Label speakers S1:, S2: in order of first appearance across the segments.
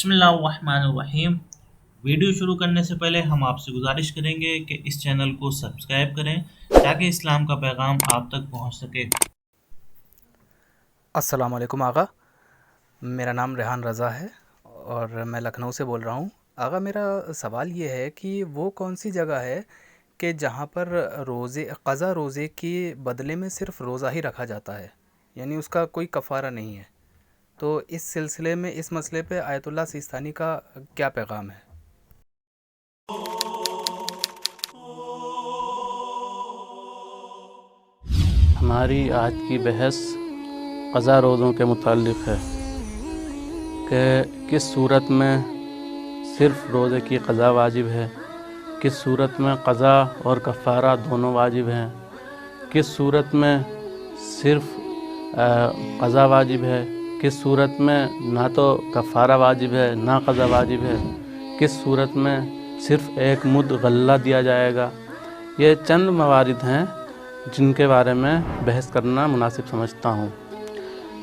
S1: बिस्मिल्लाहिर्रहमानिर्रहीम। वीडियो शुरू करने से पहले हम आपसे गुजारिश करेंगे कि इस चैनल को सब्सक्राइब करें ताकि इस्लाम का पैगाम आप तक पहुंच सके।
S2: अस्सलाम वालेकुम आगा। मेरा नाम रेहान रज़ा है और मैं लखनऊ से बोल रहा हूँ। आगा, मेरा सवाल ये है कि वो कौन सी जगह है कि जहाँ पर क़ज़ा रोज़े के बदले में सिर्फ़ रोज़ा ही रखा जाता है, यानी उसका कोई कफ़ारा नहीं है। तो इस सिलसिले में इस मसले पे आयतुल्लाह सिस्तानी का क्या पैगाम है?
S3: हमारी आज की बहस क़ज़ा रोज़ों के मुताल्लिक़ है कि किस सूरत में सिर्फ़ रोज़े की क़ज़ा वाजिब है, किस सूरत में क़ज़ा और कफ़ारा दोनों वाजिब हैं, किस सूरत में सिर्फ़ क़ज़ा वाजिब है, किस सूरत में ना तो कफ़ारा वाजिब है ना क़ज़ा वाजिब है, किस सूरत में सिर्फ़ एक मुद्द गल्ला दिया जाएगा। ये चंद मवारिद हैं जिनके बारे में बहस करना मुनासिब समझता हूँ।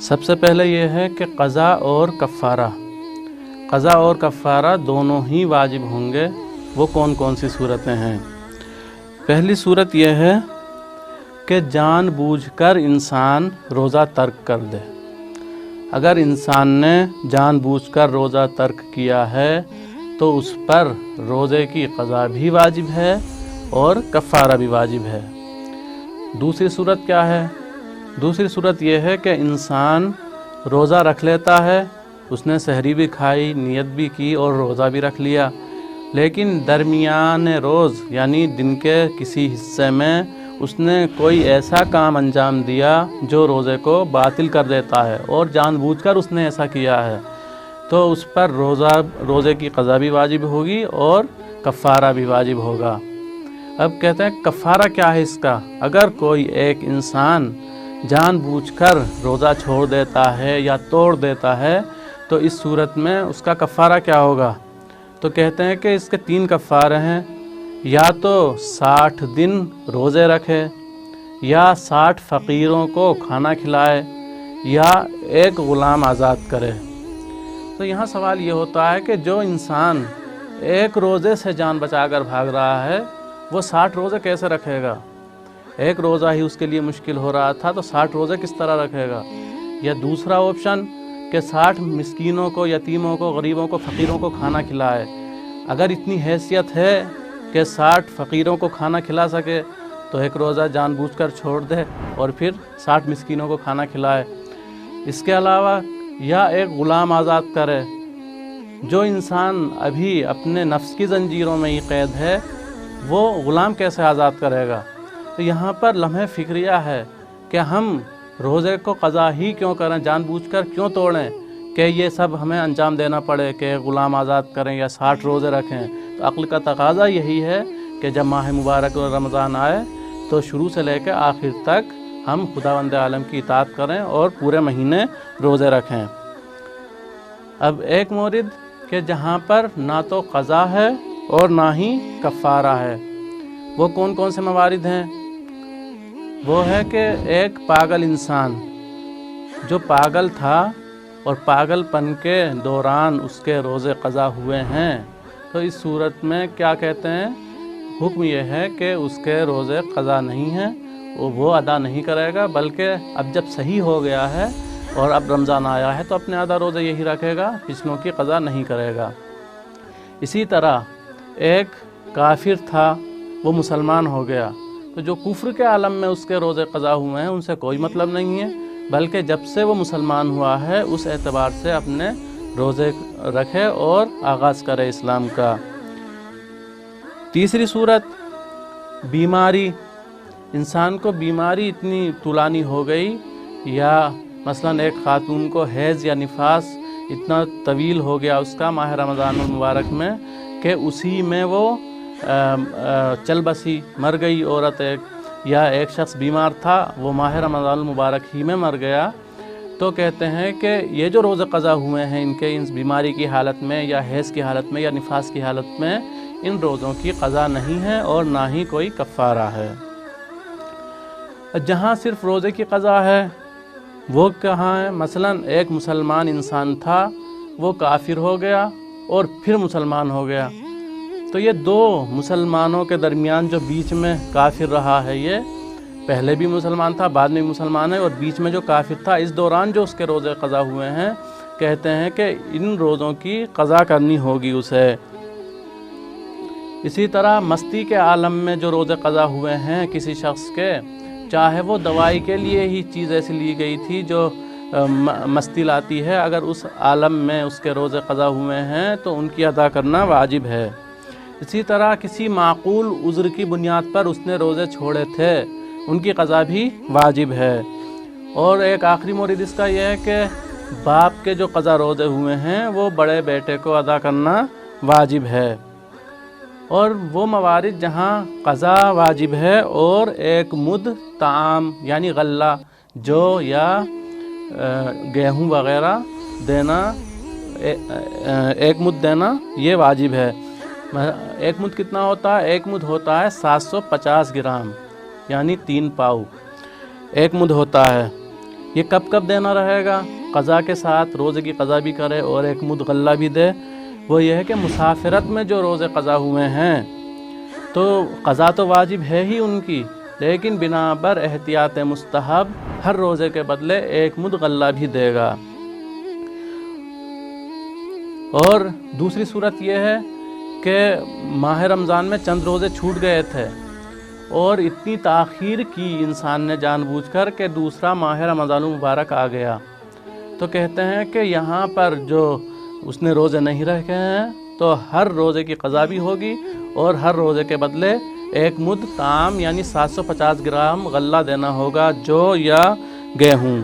S3: सबसे पहले ये है कि क़ज़ा और कफ़ारा दोनों ही वाजिब होंगे। वो कौन कौन सी सूरतें हैं? पहली सूरत यह है कि जानबूझकर इंसान रोज़ा तर्क कर दे। अगर इंसान ने जानबूझकर रोज़ा तर्क किया है तो उस पर रोज़े की क़ज़ा भी वाजिब है और कफ़ारा भी वाजिब है। दूसरी सूरत क्या है? दूसरी सूरत यह है कि इंसान रोज़ा रख लेता है, उसने सहरी भी खाई, नियत भी की और रोज़ा भी रख लिया, लेकिन दरमियान रोज़ यानी दिन के किसी हिस्से में उसने कोई ऐसा काम अंजाम दिया जो रोज़े को बातिल कर देता है और जानबूझकर उसने ऐसा किया है, तो उस पर रोज़े की क़ज़ा भी वाजिब होगी और कफ़ारा भी वाजिब होगा। अब कहते हैं कफ़ारा क्या है इसका? अगर कोई एक इंसान जानबूझकर रोज़ा छोड़ देता है या तोड़ देता है तो इस सूरत में उसका कफ़ारा क्या होगा? तो कहते हैं कि इसके 3 कफ़ारे हैं। या तो 60 दिन रोज़े रखे, या 60 फ़कीरों को खाना खिलाए, या एक ग़ुलाम आज़ाद करे। तो यहाँ सवाल ये होता है कि जो इंसान एक रोज़े से जान बचाकर भाग रहा है वो 60 रोज़े कैसे रखेगा? एक रोज़ा ही उसके लिए मुश्किल हो रहा था तो 60 रोज़े किस तरह रखेगा? या दूसरा ऑप्शन कि 60 मिस्कीनों को, यतीमों को, गरीबों को, फ़कीरों को खाना खिलाए। अगर इतनी हैसियत है कि 60 फ़कीरों को खाना खिला सके तो एक रोज़ा जानबूझकर छोड़ दे और फिर 60 मिस्कीनों को खाना खिलाए। इसके अलावा या एक ग़ुलाम आज़ाद करे। जो इंसान अभी अपने नफ्स की ज़ंजीरों में ही क़ैद है वो ग़ुलाम कैसे आज़ाद करेगा? तो यहाँ पर लम्हे फ़िक्रिया है कि हम रोज़े को क़ज़ा ही क्यों करें, जानबूझकर क्यों तोड़ें कि ये सब हमें अंजाम देना पड़े कि ग़ुलाम आज़ाद करें या 60 रोज़े रखें। तो अक्ल का तकाज़ा यही है कि जब माह मुबारक और रमज़ान आए तो शुरू से लेकर आखिर तक हम खुदावंद आलम की इताअत करें और पूरे महीने रोज़े रखें। अब एक मोरिद कि जहाँ पर ना तो क़ज़ा है और ना ही कफ़ारा है, वो कौन कौन से मवारिद हैं? वो है कि एक पागल इंसान जो पागल था और पागलपन के दौरान उसके रोज़े क़ज़ा हुए हैं, तो इस सूरत में क्या कहते हैं? हुक्म यह है कि उसके रोज़े क़ज़ा नहीं हैं, वो अदा नहीं करेगा, बल्कि अब जब सही हो गया है और अब रमज़ान आया है तो अपने आधा रोज़े यही रखेगा, पिछलों की क़ज़ा नहीं करेगा। इसी तरह एक काफिर था, वो मुसलमान हो गया, तो जो कुफ्र के आलम में उसके रोज़े क़ज़ा हुए हैं उनसे कोई मतलब नहीं है, बल्कि जब से वो मुसलमान हुआ है उस एतबार से अपने रोज़े रखे और आगाज़ करे इस्लाम का। तीसरी सूरत बीमारी। इंसान को बीमारी इतनी तुलानी हो गई, या मसलन एक ख़ातून को हैज़ या निफास इतना तवील हो गया उसका माह रमज़ान मुबारक में कि उसी में वो चल बसी, मर गई औरत एक, या एक शख्स बीमार था वो माह रमज़ान मुबारक ही में मर गया। तो कहते हैं कि ये जो रोज़े क़ज़ा हुए हैं इनके इस बीमारी की हालत में या हैज़ की हालत में या निफास की हालत में इन रोज़ों की क़ज़ा नहीं है और ना ही कोई कफ़ारा है। जहाँ सिर्फ़ रोज़े की क़ज़ा है वो कहाँ है? मसलन एक मुसलमान इंसान था, وہ کافر ہو گیا اور پھر مسلمان ہو گیا۔ تو یہ دو مسلمانوں کے درمیان جو بیچ میں کافر رہا ہے، یہ پہلے بھی مسلمان تھا، بعد میں مسلمان ہے، اور بیچ میں جو کافر تھا، اس دوران جو اس کے روزے قضا ہوئے ہیں، کہتے ہیں کہ ان روزوں کی قضا کرنی ہوگی اسے۔ اسی طرح مستی کے عالم میں جو روزے قضا ہوئے ہیں کسی شخص کے، چاہے وہ دوائی کے لیے ہی چیز ایسی لی گئی تھی جو مستی لاتی ہے، اگر اس عالم میں اس کے روزے قضا ہوئے ہیں تو ان کی ادا کرنا واجب ہے۔ اسی طرح کسی معقول عذر کی بنیاد پر اس نے روزے چھوڑے تھے، ان کی قضا بھی واجب ہے۔ اور ایک آخری مورد اس کا یہ ہے کہ باپ کے جو قضا روزے ہوئے ہیں وہ بڑے بیٹے کو ادا کرنا واجب ہے۔ اور وہ موارد جہاں قضا واجب ہے اور ایک مد طعام یعنی غلہ جو یا گیہوں وغیرہ دینا، ایک مد دینا یہ واجب ہے۔ ایک مد کتنا ہوتا ہے؟ ایک مد ہوتا ہے 750 گرام یعنی 3 پاؤ ایک مد ہوتا ہے۔ یہ کب کب دینا رہے گا؟ قضا کے ساتھ روزے کی قضا بھی کرے اور ایک مد غلہ بھی دے۔ وہ یہ ہے کہ مسافرت میں جو روزے قضا ہوئے ہیں تو قضا تو واجب ہے ہی ان کی، لیکن بنا بر احتیاط مستحب ہر روزے کے بدلے ایک مد غلہ بھی دے گا۔ اور دوسری صورت یہ ہے کہ ماہ رمضان میں چند روزے چھوٹ گئے تھے اور اتنی تاخیر کی انسان نے جان بوجھ کر کہ دوسرا ماہ رمضان المبارک آ گیا، تو کہتے ہیں کہ یہاں پر جو اس نے روزے نہیں رکھے ہیں تو ہر روزے کی قضا بھی ہوگی اور ہر روزے کے بدلے ایک مد طعام یعنی 750 گرام غلہ دینا ہوگا، جو یا گیہوں۔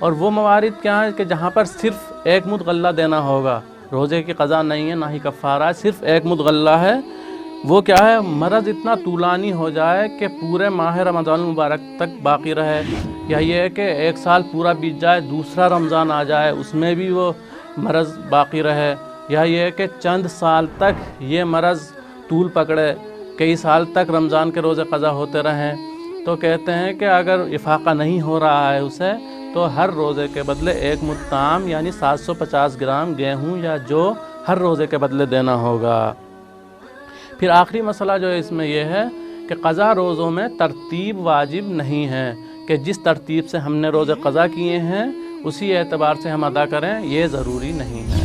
S3: اور وہ موارد کیا ہے کہ جہاں پر صرف ایک مد غلہ دینا ہوگا، روزے کی قضا نہیں ہے، نہ ہی کفارہ ہے، صرف ایک مد غلہ ہے۔ وہ کیا ہے؟ مرض اتنا طولانی ہو جائے کہ پورے ماہ رمضان المبارک تک باقی رہے، یا یہ ہے کہ ایک سال پورا بیت جائے، دوسرا رمضان آ جائے، اس میں بھی وہ مرض باقی رہے، یا یہ ہے کہ چند سال تک یہ مرض طول پکڑے، کئی سال تک رمضان کے روزے قضا ہوتے رہیں۔ تو کہتے ہیں کہ اگر افاقہ نہیں ہو رہا ہے اسے، تو ہر روزے کے بدلے ایک مد طعام یعنی 750 گرام گیہوں یا جو ہر روزے کے بدلے دینا ہوگا۔ پھر آخری مسئلہ جو اس میں یہ ہے کہ قضا روزوں میں ترتیب واجب نہیں ہے، کہ جس ترتیب سے ہم نے روزے قضا کیے ہیں اسی اعتبار سے ہم ادا کریں، یہ ضروری نہیں ہے۔